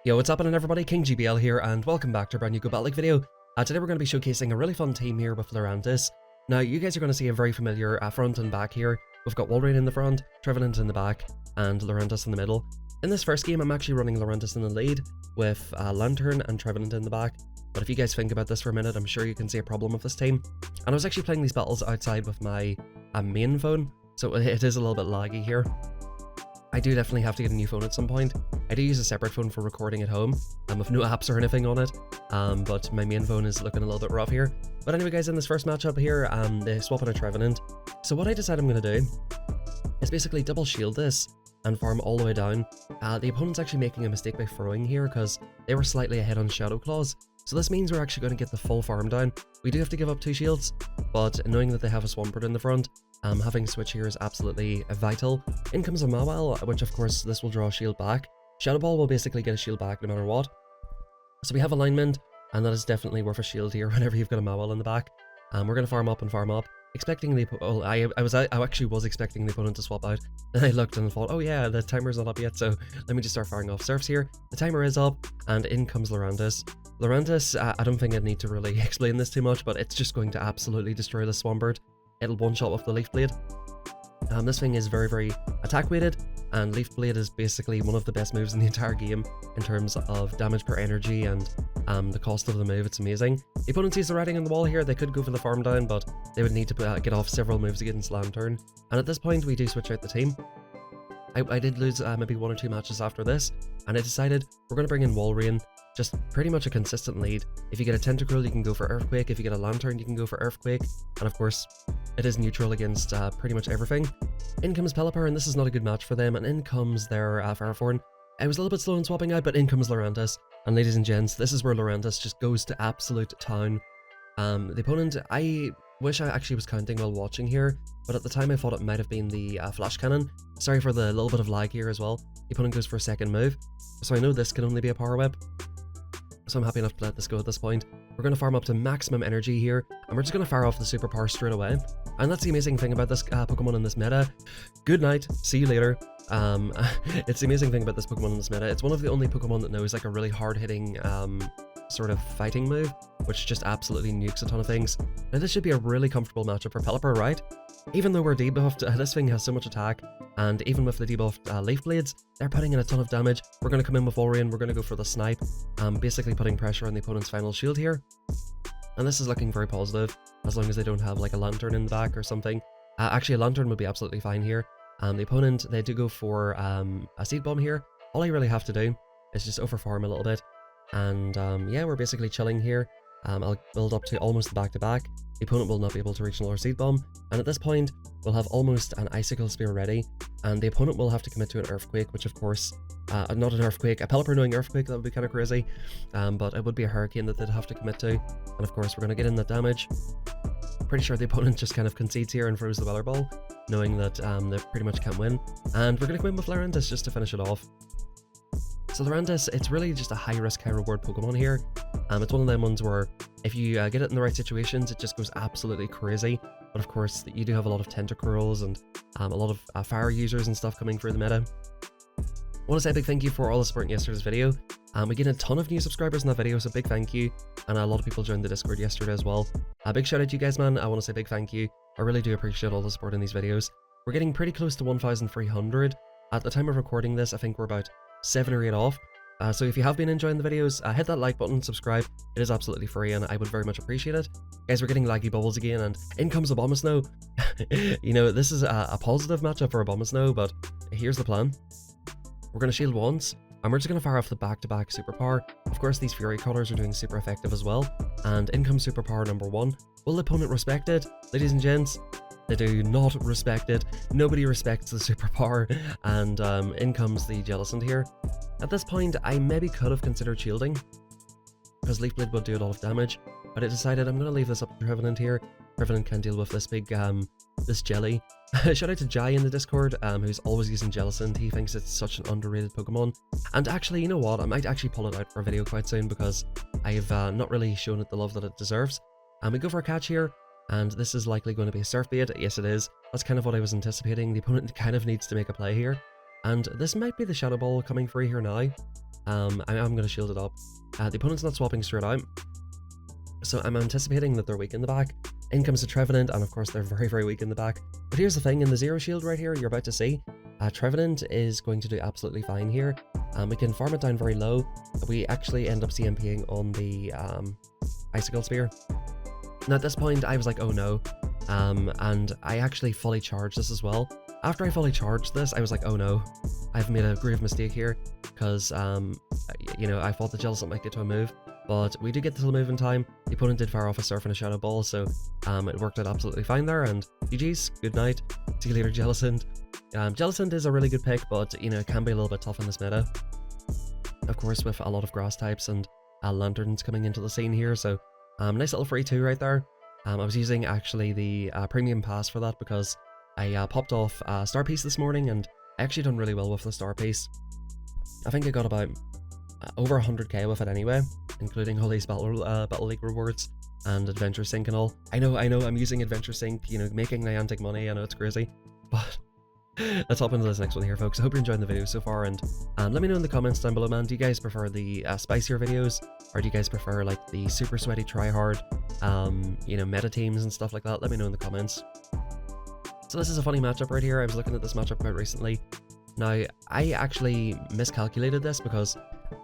Yo, what's happening everybody? King GBL here and welcome back to a brand new Go Battle League video. Today we're going to be showcasing a really fun team here with Larandis. Now you guys are going to see a very familiar front and back here. We've got Wolverine in the front, Trevenant in the back, and Larandis in the middle. In this first game I'm actually running Larandis in the lead with Lantern and Trevenant in the back. But if you guys think about this for a minute, I'm sure you can see a problem with this team. And I was actually playing these battles outside with my main phone, so it is a little bit laggy here. I do definitely have to get a new phone at some point. I do use a separate phone for recording at home, with no apps or anything on it, but my main phone is looking a little bit rough here. But anyway guys, in this first matchup here, they swap on a Trevenant. So what I decided I'm going to do is basically double shield this and farm all the way down. The opponent's actually making a mistake by throwing here because they were slightly ahead on Shadow Claws. So this means we're actually going to get the full farm down. We do have to give up 2 shields, but knowing that they have a Swampert in the front, having switch here is absolutely vital. In comes a Mawile, which of course this will draw a shield back. Shadow Ball will basically get a shield back no matter what. So we have alignment, and that is definitely worth a shield here whenever you've got a Mawile in the back. We're going to farm up and farm up, expecting the I actually was expecting the opponent to swap out. Then I looked and thought, oh yeah, the timer's not up yet, so let me just start firing off surfs here. The timer is up, and in comes Larandis. Larandis, I don't think I need to really explain this too much, but it's just going to absolutely destroy the Swampert. It'll one-shot with the Leaf Blade. This thing is very attack weighted, and Leaf Blade is basically one of the best moves in the entire game in terms of damage per energy and the cost of the move. It's amazing. The opponent sees the writing on the wall here. They could go for the farm down, but they would need to get off several moves against Lantern. And at this point, we do switch out the team. I did lose maybe 1 or 2 matches after this, and I decided we're going to bring in Wolverine. Just pretty much a consistent lead. If you get a Tentacruel, you can go for Earthquake. If you get a Lantern, you can go for Earthquake. And of course, it is neutral against pretty much everything. In comes Pelipper, and this is not a good match for them. And in comes their Faraforn. I was a little bit slow in swapping out, but in comes Larandis. And ladies and gents, this is where Larandis just goes to absolute town. The opponent, I wish I actually was counting while watching here, but at the time I thought it might have been the Flash Cannon. Sorry for the little bit of lag here as well. The opponent goes for a second move, so I know this can only be a Power Whip. So I'm happy enough to let this go at this point. We're going to farm up to maximum energy here, and we're just going to fire off the superpower straight away. And that's the amazing thing about this Pokemon in this meta. Good night, see you later. It's the amazing thing about this Pokemon in this meta. It's one of the only Pokemon that knows like a really hard-hitting sort of fighting move, which just absolutely nukes a ton of things. Now this should be a really comfortable matchup for Pelipper, right? Even though we're debuffed, this thing has so much attack, and even with the debuffed Leaf Blades, they're putting in a ton of damage. We're going to come in with Wolverine, we're going to go for the snipe, basically putting pressure on the opponent's final shield here. And this is looking very positive, as long as they don't have like a Lantern in the back or something. Actually, a Lantern would be absolutely fine here. The opponent, they do go for a Seed Bomb here. All I really have to do is just overfarm a little bit. And yeah, we're basically chilling here. I'll build up to almost the back-to-back. The opponent will not be able to reach another Seed Bomb, and at this point, we'll have almost an Icicle Spear ready, and the opponent will have to commit to an Earthquake, which of course, not an Earthquake, a Pelipper knowing Earthquake, that would be kind of crazy, but it would be a Hurricane that they'd have to commit to, and of course we're going to get in that damage. Pretty sure the opponent just kind of concedes here and throws the Weather Ball, knowing that they pretty much can't win, and we're going to come in with Larandis just to finish it off. So Larandis, it's really just a high-risk, high-reward Pokemon here. It's one of them ones where if you get it in the right situations, it just goes absolutely crazy. But of course, you do have a lot of Tentacruels and a lot of fire users and stuff coming through the meta. I want to say a big thank you for all the support in yesterday's video. We gained a ton of new subscribers in that video, so big thank you. And a lot of people joined the Discord yesterday as well. A big shout out to you guys, man. I want to say big thank you. I really do appreciate all the support in these videos. We're getting pretty close to 1,300. At the time of recording this, I think we're about 7 or 8 off. So if you have been enjoying the videos, hit that like button, subscribe. It is absolutely free and I would very much appreciate it. Guys, we're getting laggy bubbles again, and in comes Abomasnow. You know, this is a positive matchup for Abomasnow, but here's the plan. We're going to shield once, and we're just going to fire off the back-to-back superpower. Of course, these Fury Cutters are doing super effective as well. And in comes superpower number 1. Will the opponent respect it? Ladies and gents, they do not respect it. Nobody respects the superpower, and in comes the Jellicent here. At this point, I maybe could have considered shielding, because Leaf Blade would do a lot of damage, but I decided I'm going to leave this up to Trevenant here. Trevenant can deal with this big, this jelly. Shout out to Jai in the Discord, who's always using Jellicent. He thinks it's such an underrated Pokemon. And actually, you know what, I might actually pull it out for a video quite soon, because I've not really shown it the love that it deserves. We go for a catch here, and this is likely going to be a Surf Bait. Yes, it is. That's kind of what I was anticipating. The opponent kind of needs to make a play here. And this might be the Shadow Ball coming free here now. I'm going to shield it up. The opponent's not swapping straight out, so I'm anticipating that they're weak in the back. In comes the Trevenant, and of course they're very, very weak in the back. But here's the thing, in the zero shield right here, you're about to see, Trevenant is going to do absolutely fine here. We can farm it down very low. We actually end up CMPing on the Icicle Spear. Now at this point, I was like, oh no. And I actually fully charged this as well. After I fully charged this, I was like, oh no, I've made a grave mistake here, because, you know, I thought the Jellicent might get to a move, but we did get to the move in time. The opponent did fire off a Surf and a Shadow Ball, so it worked out absolutely fine there, and GG's, good night, see you later Jellicent. Jellicent is a really good pick, but, you know, it can be a little bit tough in this meta. Of course, with a lot of grass types and lanterns coming into the scene here, so nice little free 2 right there. I was using actually the premium pass for that because I popped off Star Piece this morning, and I actually done really well with the Star Piece. I think I got about over 100k with it anyway, including all these Battle League rewards and Adventure Sync and all. I know, I'm using Adventure Sync, you know, making Niantic money, I know it's crazy, but let's hop into this next one here, folks. I hope you're enjoying the video so far, and let me know in the comments down below, man. Do you guys prefer the spicier videos, or do you guys prefer like the super sweaty try-hard, you know, meta teams and stuff like that? Let me know in the comments. So this is a funny matchup right here. I was looking at this matchup quite recently. Now, I actually miscalculated this because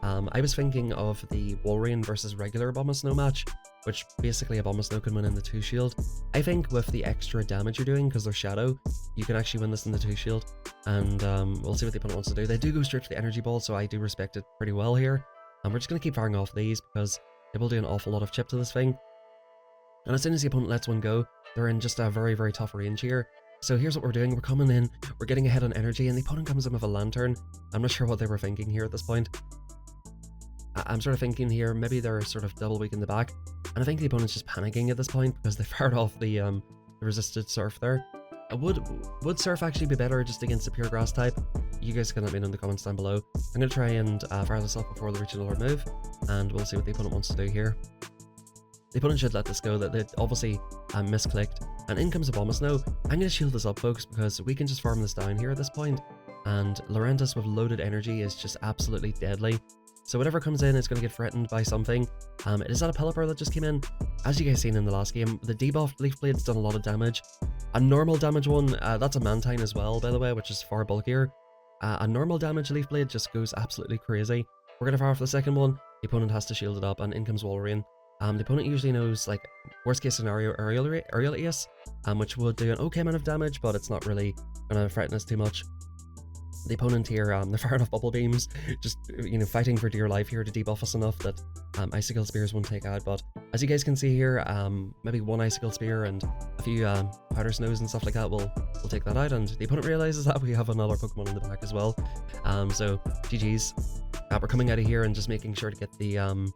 I was thinking of the Wolverine versus regular Abomasnow match, which basically Abomasnow can win in the 2 shield. I think with the extra damage you're doing, because they're Shadow, you can actually win this in the 2 shield, and we'll see what the opponent wants to do. They do go straight to the Energy Ball, so I do respect it pretty well here. And we're just going to keep firing off these because they will do an awful lot of chip to this thing. And as soon as the opponent lets one go, they're in just a very, very tough range here. So here's what we're doing. We're coming in, we're getting ahead on energy, and the opponent comes in with a Lantern. I'm not sure what they were thinking here at this point. I'm sort of thinking here, maybe they're sort of double weak in the back, and I think the opponent's just panicking at this point because they fired off the resisted Surf there. Would Surf actually be better just against the pure grass type? You guys can let me know in the comments down below. I'm going to try and fire this off before they reach another move, and we'll see what the opponent wants to do here. The opponent should let this go, that they obviously misclicked, and in comes Abomasnow. I'm going to shield this up, folks, because we can just farm this down here at this point, and Larandis with loaded energy is just absolutely deadly. So whatever comes in is going to get threatened by something. Is that a Pelipper that just came in? As you guys seen in the last game, the debuffed Leaf Blade's done a lot of damage. A normal damage one, that's a Mantine as well, by the way, which is far bulkier. A normal damage Leaf Blade just goes absolutely crazy. We're going to fire off the second one. The opponent has to shield it up, and in comes Wolverine. The opponent usually knows, like, worst case scenario Aerial Ace, which would do an okay amount of damage, but it's not really going to threaten us too much. The opponent here, they're firing off Bubble Beams, just, you know, fighting for dear life here to debuff us enough that Icicle Spears won't take out. But as you guys can see here, maybe one Icicle Spear and a few Powder Snows and stuff like that will take that out, and the opponent realizes that we have another Pokemon in the back as well. So GG's. We're coming out of here and just making sure to get the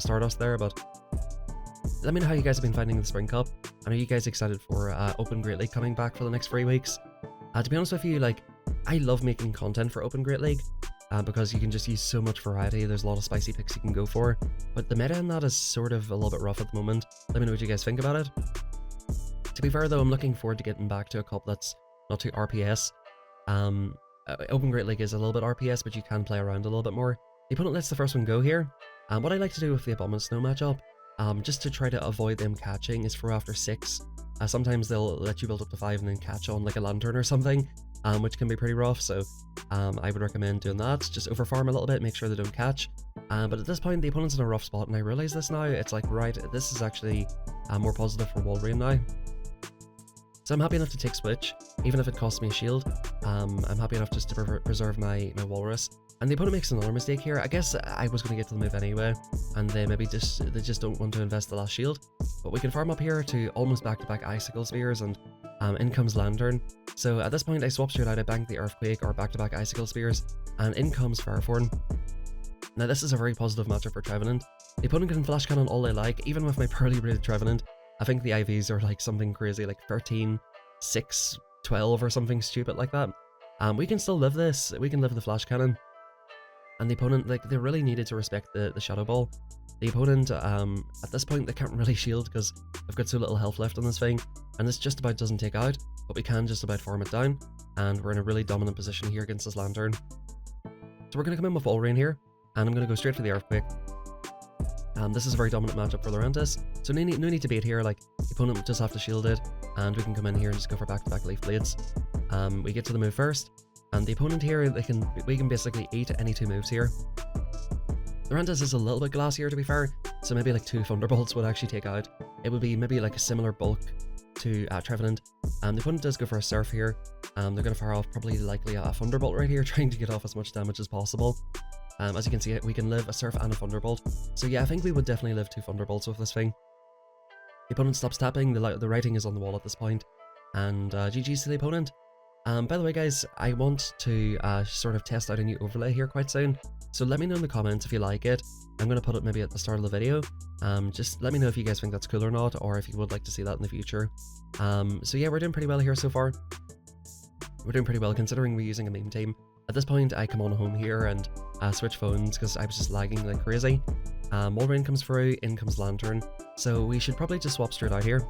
Stardust there, but let me know how you guys have been finding the Spring Cup, and are you guys excited for Open Great League coming back for the next 3 weeks? To be honest with you, like, I love making content for Open Great League, because you can just use so much variety. There's a lot of spicy picks you can go for, but the meta in that is sort of a little bit rough at the moment. Let me know what you guys think about it. To be fair though, I'm looking forward to getting back to a cup that's not too RPS. Open Great League is a little bit RPS, but you can play around a little bit more. The opponent lets the first one go here. What I like to do with the Abomasnow matchup, just to try to avoid them catching, is throw after 6. Sometimes they'll let you build up to 5 and then catch on like a Lantern or something, which can be pretty rough, so I would recommend doing that. Just over farm a little bit, make sure they don't catch. But at this point, the opponent's in a rough spot, and I realize this now. It's like, right, this is actually more positive for Wolverine now. So I'm happy enough to take Switch, even if it costs me a shield. I'm happy enough just to preserve my Walrus. And the opponent makes another mistake here. I guess I was going to get to the move anyway, and they just don't want to invest the last shield. But we can farm up here to almost back-to-back Icicle Spears, and in comes Lantern. So at this point, I swap straight out, I bank the Earthquake or back-to-back Icicle Spears, and in comes Farforn. Now this is a very positive matchup for Trevenant. The opponent can Flash Cannon all they like, even with my poorly rated Trevenant. I think the IVs are like something crazy, like 13, 6, 12 or something stupid like that. We can still live this, we can live the Flash Cannon. And the opponent, like, they really needed to respect the Shadow Ball. The opponent, at this point, they can't really shield because they've got so little health left on this thing, and this just about doesn't take out, but we can just about farm it down, and we're in a really dominant position here against this Lantern. So we're going to come in with Wolverine here, and I'm going to go straight for the Earthquake. This is a very dominant matchup for Larandis, so no need to bait here. Like, the opponent will just have to shield it, and we can come in here and just go for back-to-back Leaf Blades. We get to the move first, and the opponent here, we can basically eat any 2 moves here. Larandis is a little bit glassier, to be fair, so maybe like 2 Thunderbolts would actually take out. It would be maybe like a similar bulk to Trevenant. The opponent does go for a Surf here. They're going to fire off probably likely a Thunderbolt right here, trying to get off as much damage as possible. As you can see, we can live a Surf and a Thunderbolt. So yeah, I think we would definitely live 2 Thunderbolts with this thing. The opponent stops tapping, the writing is on the wall at this point, and GG's to the opponent. By the way guys, I want to sort of test out a new overlay here quite soon, so let me know in the comments if you like it. I'm going to put it maybe at the start of the video. Just let me know if you guys think that's cool or not, or if you would like to see that in the future. So yeah, we're doing pretty well here so far. We're doing pretty well considering we're using a meme team. At this point, I come on home here and switch phones because I was just lagging like crazy. Wolverine comes through, in comes Lantern, so we should probably just swap straight out here.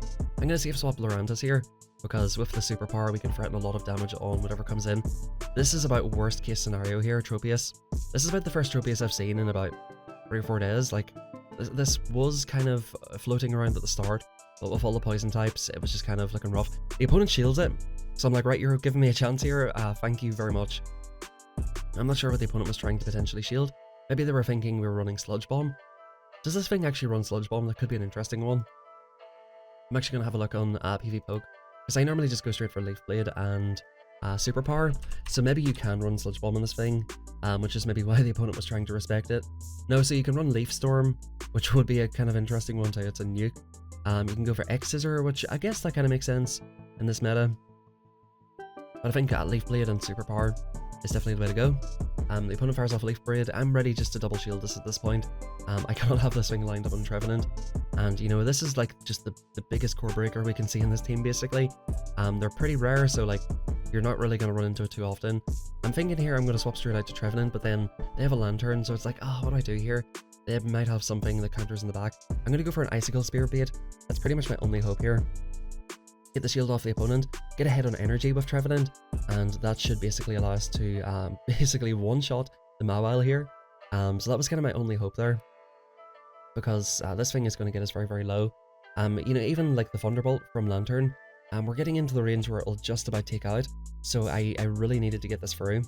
I'm going to safe swap Lurantis here, because with the superpower we can threaten a lot of damage on whatever comes in. This is about worst case scenario here, Tropius. This is about the first Tropius I've seen in about 3 or 4 days. Like, this was kind of floating around at the start, but with all the poison types, it was just kind of looking rough. The opponent shields it, so I'm like, right, you're giving me a chance here, thank you very much. I'm not sure what the opponent was trying to potentially shield. Maybe they were thinking we were running Sludge Bomb. Does this thing actually run Sludge Bomb? That could be an interesting one. I'm actually going to have a look on PV Poke, because I normally just go straight for Leaf Blade and Superpower, so maybe you can run Sludge Bomb on this thing, which is maybe why the opponent was trying to respect it. No, so you can run Leaf Storm, which would be a kind of interesting one too. It's a nuke. You can go for X Scissor, which I guess that kind of makes sense in this meta. But I think Leaf Blade and Superpower is definitely the way to go. The opponent fires off Leaf Blade. I'm ready just to double shield this at this point. I cannot have this thing lined up on Trevenant. And you know, this is like just the biggest core breaker we can see in this team basically. They're pretty rare, so like you're not really going to run into it too often. I'm thinking here I'm going to swap straight out to Trevenant, but then they have a Lantern, so it's like, oh, what do I do here? They might have something that counters in the back. I'm going to go for an Icicle Spear Bait. That's pretty much my only hope here. Get the shield off the opponent, get ahead on energy with Trevenant, and that should basically allow us to basically one-shot the Mawile here. So that was kind of my only hope there, because this thing is going to get us very, very low. You know, even like the Thunderbolt from Lantern, we're getting into the range where it'll just about take out, so I really needed to get this through.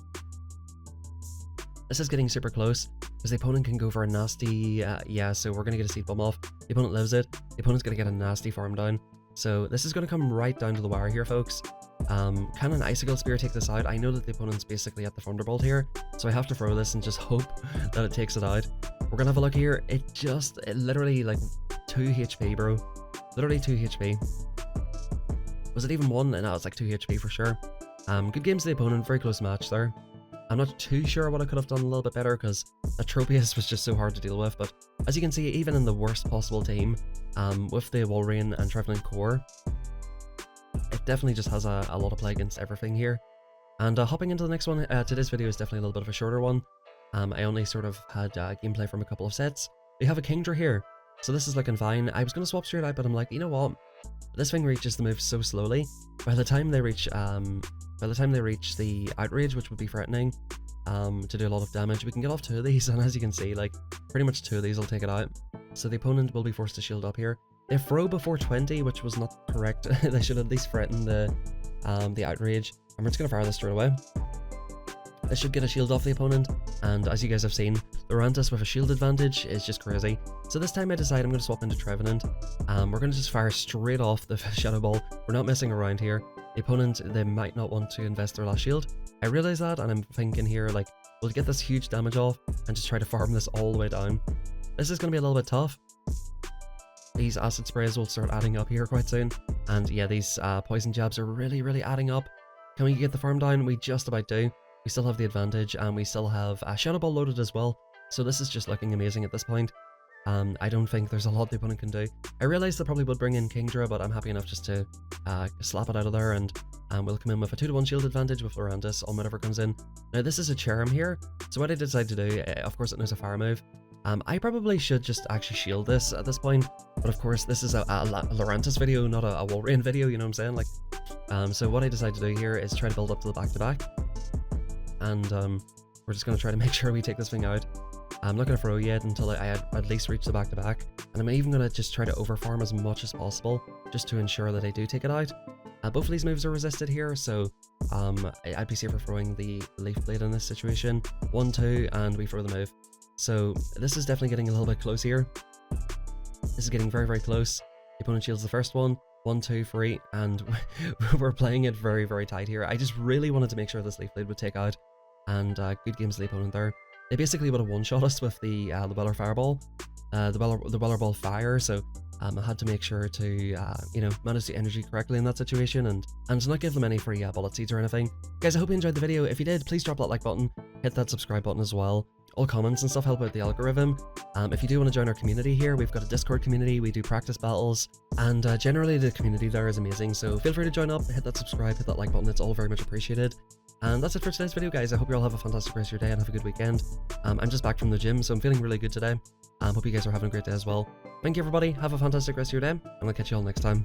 This is getting super close, because the opponent can go for a nasty, yeah, so we're going to get a Seed Bomb off. The opponent lives it, the opponent's going to get a nasty farm down. So this is going to come right down to the wire here, folks. Can an Icicle Spear take this out? I know that the opponent's basically at the Thunderbolt here, so I have to throw this and just hope that it takes it out. We're going to have a look here. It literally like 2 HP, bro. Literally 2 HP. Was it even 1? No, it's like 2 HP for sure. Good games to the opponent, very close match there. I'm not too sure what I could have done a little bit better, because that Tropius was just so hard to deal with, but as you can see, even in the worst possible team, with the Wolverine and Trevenant core, it definitely just has a lot of play against everything here. And hopping into the next one, today's video is definitely a little bit of a shorter one. I only sort of had gameplay from a couple of sets. We have a Kingdra here, so this is looking fine. I was going to swap straight out, but I'm like, you know what? This thing reaches the move so slowly. By the time they reach the Outrage, which would be threatening to do a lot of damage, we can get off 2 of these, and as you can see, like pretty much 2 of these will take it out. So the opponent will be forced to shield up here. They throw before 20, which was not correct. They should at least threaten the Outrage, and we're just gonna fire this straight away. This should get a shield off the opponent, and as you guys have seen, Lurantis with a shield advantage is just crazy. So this time I decide I'm going to swap into Trevenant. We're going to just fire straight off the Shadow Ball. We're not messing around here. The opponent, they might not want to invest their last shield. I realize that, and I'm thinking here, like, we'll get this huge damage off and just try to farm this all the way down. This is going to be a little bit tough. These acid sprays will start adding up here quite soon, and yeah, these poison jabs are really, really adding up. Can we get the farm down? We just about do. We still have the advantage, and we still have a Shadow Ball loaded as well, so this is just looking amazing at this point. I don't think there's a lot the opponent can do. I realize they probably would bring in Kingdra, but I'm happy enough just to slap it out of there, and we'll come in with a 2-to-1 shield advantage with Larandis on whatever comes in. Now this is a Cherrim here, so what I decide to do, of course it knows a fire move. I probably should just actually shield this at this point, but of course this is a Larandis video, not a Wolverine video, you know what I'm saying? Like, so what I decide to do here is try to build up to the back-to-back. And We're just going to try to make sure we take this thing out. I'm not going to throw yet until I at least reach the back-to-back. And I'm even going to just try to overfarm as much as possible, just to ensure that I do take it out. Both of these moves are resisted here, so I'd be safer throwing the Leaf Blade in this situation. 1, 2, and we throw the move. So this is definitely getting a little bit close here. This is getting very, very close. The opponent shields the first one. 1, 2, 3, and we're playing it very, very tight here. I just really wanted to make sure this Leaf Blade would take out, and good games to the opponent there. They basically would have one-shot us with the Weller Fireball, the Weller Ball Fire, so I had to make sure to, you know, manage the energy correctly in that situation and to not give them any free bullet seeds or anything. Guys, I hope you enjoyed the video. If you did, please drop that like button, hit that subscribe button as well. All comments and stuff help out the algorithm. If you do want to join our community here, we've got a Discord community, we do practice battles, and generally the community there is amazing, so feel free to join up, hit that subscribe, hit that like button, it's all very much appreciated. And that's it for today's video, guys. I hope you all have a fantastic rest of your day and have a good weekend. I'm just back from the gym, so I'm feeling really good today. Hope you guys are having a great day as well. Thank you, everybody. Have a fantastic rest of your day, and I'll catch you all next time.